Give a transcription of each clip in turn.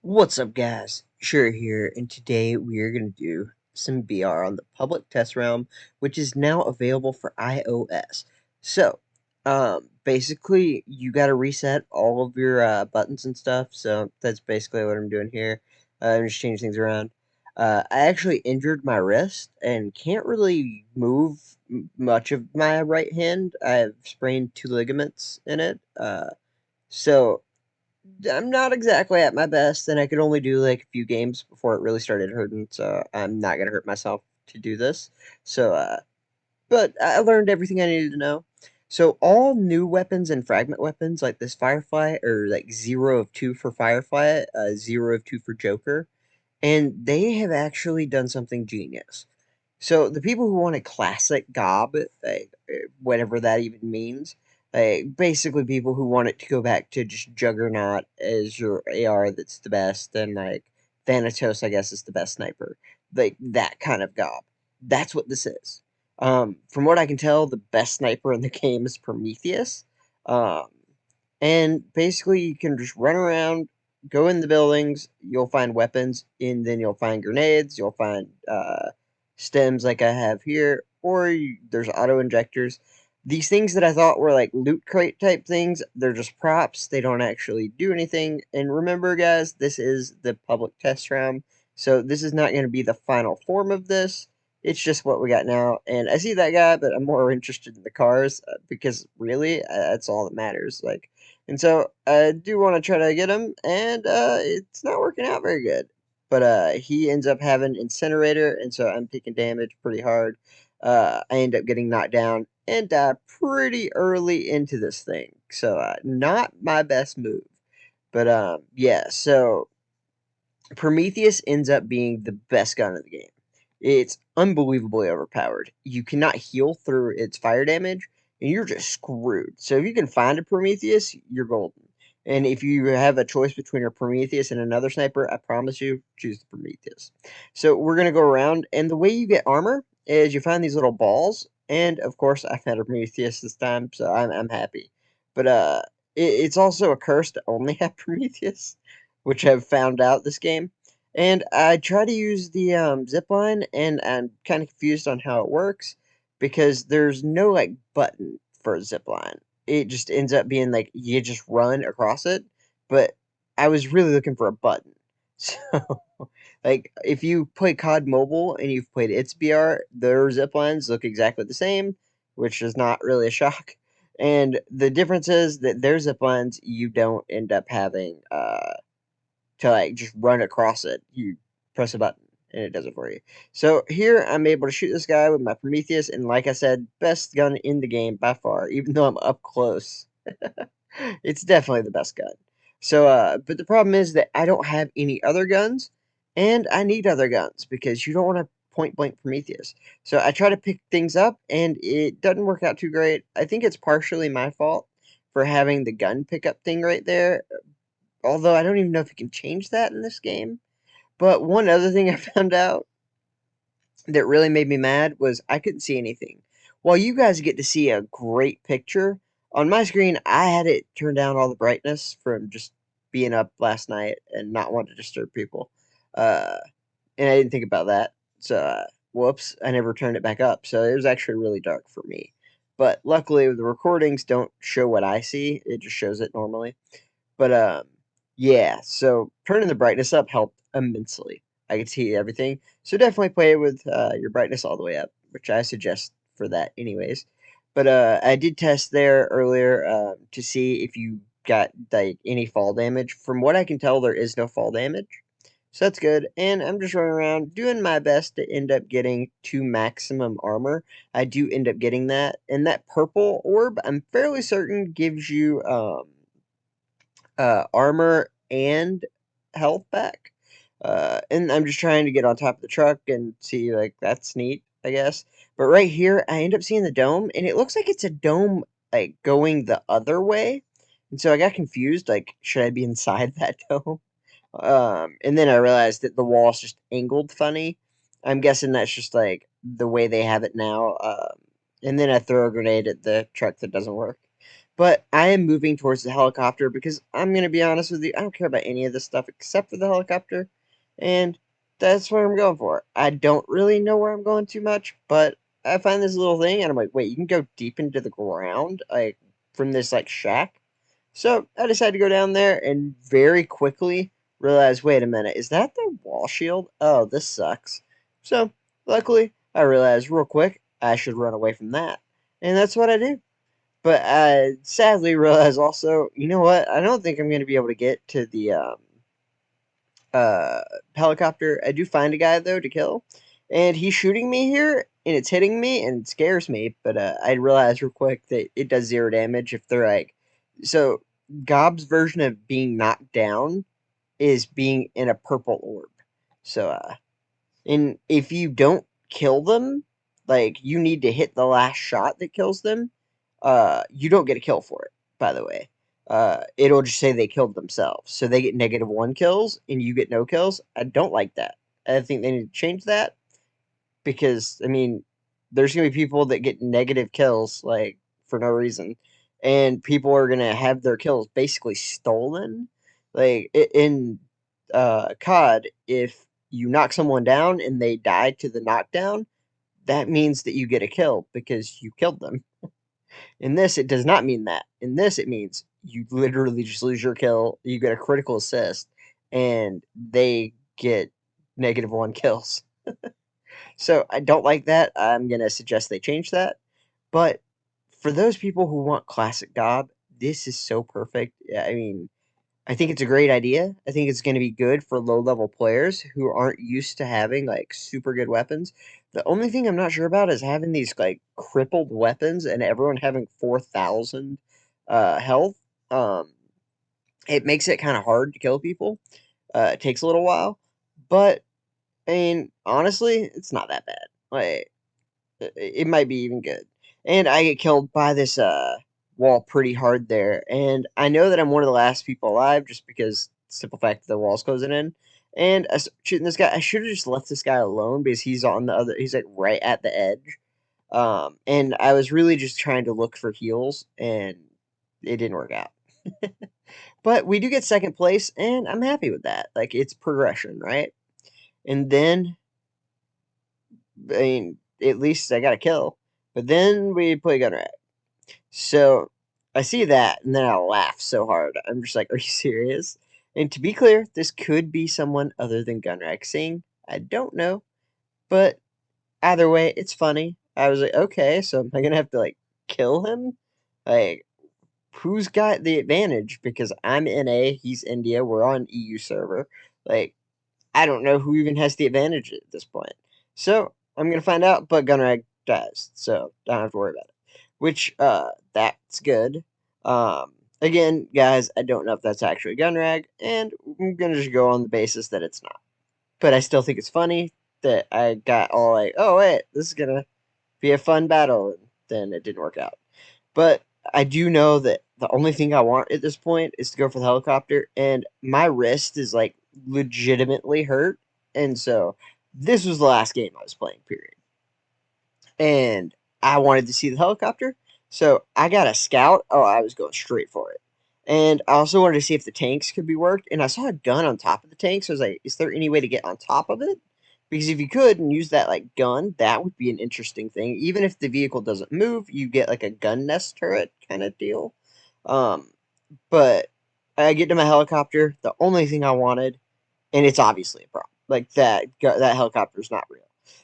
What's up, guys? Shouri here, and today we are going to do some BR on the public test realm, which is now available for iOS. So, basically, you got to reset all of your buttons and stuff. So that's basically what I'm doing here. I'm just changing things around. I actually injured my wrist and can't really move much of my right hand. I've sprained two ligaments in it. So I'm not exactly at my best, and I could only do like a few games before it really started hurting. So I'm not gonna hurt myself to do this. So, but I learned everything I needed to know. So all new weapons and fragment weapons, like this Firefly, are like 0 of 2 for Firefly, 0 of 2 for Joker, and they have actually done something genius. So the people who want a classic gob, whatever that even means, basically people who want it to go back to just Juggernaut as your AR that's the best, and like Thanatos, I guess, is the best sniper. Like that kind of gob. That's what this is. From what I can tell, the best sniper in the game is Prometheus. Um, and basically, you can just run around, go in the buildings, you'll find weapons, and then you'll find grenades, you'll find stems like I have here, or there's auto injectors. These things that I thought were like loot crate type things, they're just props. They don't actually do anything. And remember, guys, this is the public test round, so this is not going to be the final form of this. It's just what we got now. And I see that guy, but I'm more interested in the cars because really, that's all that matters. Like, and so I do want to try to get him, and it's not working out very good. But he ends up having incinerator, and so I'm taking damage pretty hard. I end up getting knocked down and die pretty early into this thing. So not my best move. But yeah, so Prometheus ends up being the best gun in the game. It's unbelievably overpowered. You cannot heal through its fire damage, and you're just screwed. So if you can find a Prometheus, you're golden. And if you have a choice between a Prometheus and another sniper, I promise you, choose the Prometheus. So we're gonna go around, and the way you get armor is you find these little balls, and of course I found a Prometheus this time, so I'm happy. But it's also a curse to only have Prometheus, which I've found out this game. And I try to use the zip line, and I'm kind of confused on how it works because there's no like button for a zip line. It just ends up being like you just run across it. But I was really looking for a button. So, like, if you play COD Mobile and you've played its BR, their zip lines look exactly the same, which is not really a shock. And the difference is that their zip lines, you don't end up having to like just run across it. You press a button and it does it for you. So here I'm able to shoot this guy with my Prometheus, and like I said, best gun in the game by far, even though I'm up close. It's definitely the best gun. So but the problem is that I don't have any other guns, and I need other guns because you don't want to point blank Prometheus. So I try to pick things up and it doesn't work out too great. I think it's partially my fault for having the gun pickup thing right there, although I don't even know if you can change that in this game. But one other thing I found out that really made me mad was I couldn't see anything. While you guys get to see a great picture, on my screen I had it turn down all the brightness from just being up last night and not wanting to disturb people. Uh, and I didn't think about that. So, whoops, I never turned it back up. So it was actually really dark for me. But luckily, the recordings don't show what I see, it just shows it normally. But, yeah, so turning the brightness up helped immensely. I could see everything. So definitely play with your brightness all the way up, which I suggest for that anyways. But I did test there earlier to see if you got like any fall damage. From what I can tell, there is no fall damage. So that's good. And I'm just running around doing my best to end up getting to maximum armor. I do end up getting that. And that purple orb, I'm fairly certain gives you armor and health back. And I'm just trying to get on top of the truck and see, like, that's neat, I guess. But right here, I end up seeing the dome, and it looks like it's a dome, like, going the other way. And so I got confused, like, should I be inside that dome? And then I realized that the wall's just angled funny. I'm guessing that's just, like, the way they have it now. And then I throw a grenade at the truck that doesn't work. But I am moving towards the helicopter because I'm going to be honest with you, I don't care about any of this stuff except for the helicopter. And that's what I'm going for. I don't really know where I'm going too much, but I find this little thing and I'm like, wait, you can go deep into the ground, like from this like shack. So I decided to go down there and very quickly realize, wait a minute, is that the wall shield? Oh, this sucks. So luckily, I realized real quick I should run away from that. And that's what I do. But I sadly realize also, you know what? I don't think I'm going to be able to get to the uh, helicopter. I do find a guy though to kill, and he's shooting me here, and it's hitting me, and it scares me. But I realize real quick that it does 0 damage if they're like. So GoB's version of being knocked down is being in a purple orb. So and if you don't kill them, like you need to hit the last shot that kills them, you don't get a kill for it, by the way. It'll just say they killed themselves. So they get -1 kills and you get no kills. I don't like that. I think they need to change that because I mean, there's gonna be people that get negative kills like for no reason, and people are gonna have their kills basically stolen. Like in COD, if you knock someone down and they die to the knockdown, that means that you get a kill because you killed them. In this, it does not mean that. In this, it means you literally just lose your kill, you get a critical assist, and they get -1 kills. So I don't like that. I'm gonna suggest they change that. But for those people who want classic GoB, this is so perfect. Yeah, I mean, I think it's a great idea. I think it's going to be good for low level players who aren't used to having like super good weapons. The only thing I'm not sure about is having these like crippled weapons and everyone having 4,000 health. Um, it makes it kind of hard to kill people. It takes a little while, but I mean, honestly, it's not that bad. Like, it might be even good. And I get killed by this wall pretty hard there. And I know that I'm one of the last people alive just because simple fact that the wall's closing in. And I start shooting this guy. I should have just left this guy alone because he's on the other. He's like right at the edge. And I was really just trying to look for heals, and it didn't work out. But we do get second place, and I'm happy with that. Like it's progression, right? And then I mean, at least I got a kill. But then we play Gunrag. So I see that, and then I laugh so hard. I'm just like, are you serious? And to be clear, this could be someone other than Gunrag Singh. I don't know. But either way, it's funny. I was like, okay, so am I going to have to, like, kill him? Like, who's got the advantage? Because I'm NA, he's India, we're on EU server. Like, I don't know who even has the advantage at this point. So I'm gonna find out, but Gunrag dies, so don't have to worry about it. Which that's good. Again, guys, I don't know if that's actually Gunrag, and I'm gonna just go on the basis that it's not. But I still think it's funny that I got all like, oh wait, this is gonna be a fun battle, and then it didn't work out. But I do know that the only thing I want at this point is to go for the helicopter, and my wrist is like legitimately hurt, and so this was the last game I was playing, period. And I wanted to see the helicopter, so I got a scout. Oh, I was going straight for it. And I also wanted to see if the tanks could be worked, and I saw a gun on top of the tank, so I was like, is there any way to get on top of it? Because if you could and use that like gun, that would be an interesting thing. Even if the vehicle doesn't move, you get like a gun nest turret kind of deal. Um, but I get to my helicopter. The only thing I wanted, and it's obviously a problem. Like that helicopter is not real.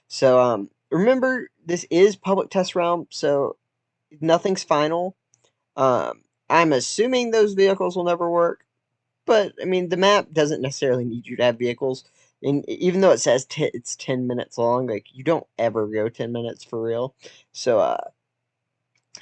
So remember this is public test realm, so nothing's final. I'm assuming those vehicles will never work, but I mean the map doesn't necessarily need you to have vehicles. And even though it says it's 10 minutes long, like you don't ever go 10 minutes for real. So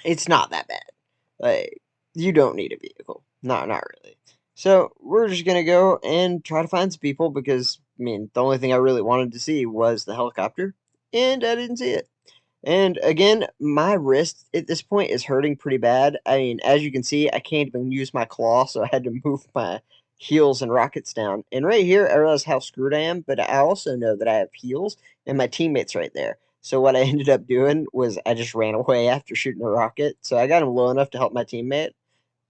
it's not that bad. Like you don't need a vehicle. Not really. So we're just gonna go and try to find some people because I mean the only thing I really wanted to see was the helicopter, and I didn't see it. And again, my wrist at this point is hurting pretty bad. I mean, as you can see, I can't even use my claw, so I had to move my heels and rockets down. And right here, I realize how screwed I am, but I also know that I have heels, and my teammate's right there. So what I ended up doing was I just ran away after shooting a rocket. So I got him low enough to help my teammate,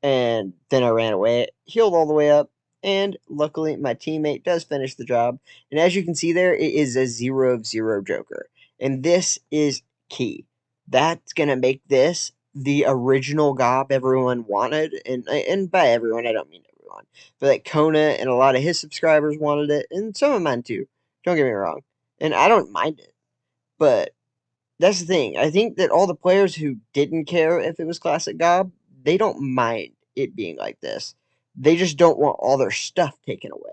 and then I ran away, healed all the way up, and luckily my teammate does finish the job. And as you can see there, it is a 0 of 0 Joker. And this is key. That's going to make this the original GoB everyone wanted. And by everyone, I don't mean everyone. But like Kona and a lot of his subscribers wanted it, and some of mine too. Don't get me wrong. And I don't mind it. But that's the thing. I think that all the players who didn't care if it was classic GoB, they don't mind it being like this. They just don't want all their stuff taken away.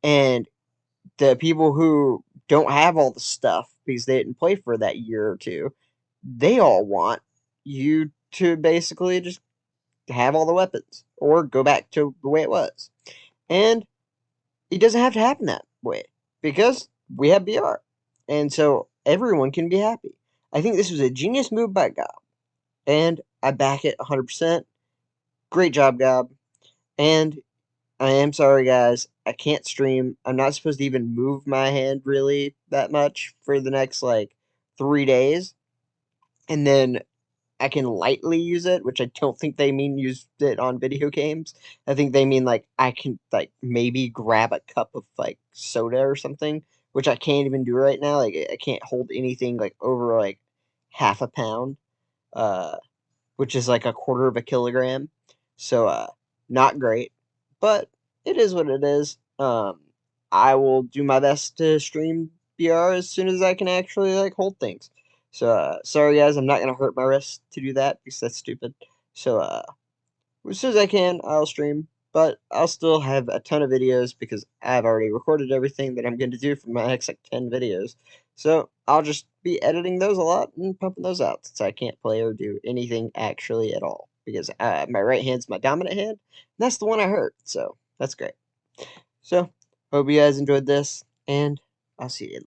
And the people who don't have all the stuff because they didn't play for that year or two, they all want you to basically just have all the weapons or go back to the way it was. And it doesn't have to happen that way because we have BR. And so everyone can be happy. I think this was a genius move by GoB, and I back it 100%. Great job, GoB. And I am sorry, guys. I can't stream. I'm not supposed to even move my hand really that much for the next, like, 3 days. And then I can lightly use it, which I don't think they mean use it on video games. I think they mean, like, I can, like, maybe grab a cup of, like, soda or something, which I can't even do right now. Like, I can't hold anything, like, over, like, half a pound. Uh, which is like a quarter of a kilogram. So, not great, but it is what it is. I will do my best to stream BR as soon as I can actually like hold things. So, sorry guys, I'm not gonna hurt my wrist to do that because that's stupid. So, as soon as I can, I'll stream, but I'll still have a ton of videos because I've already recorded everything that I'm going to do for my next like 10 videos. So I'll just be editing those a lot and pumping those out since I can't play or do anything actually at all because my right hand's my dominant hand. And that's the one I hurt, so that's great. So hope you guys enjoyed this, and I'll see you.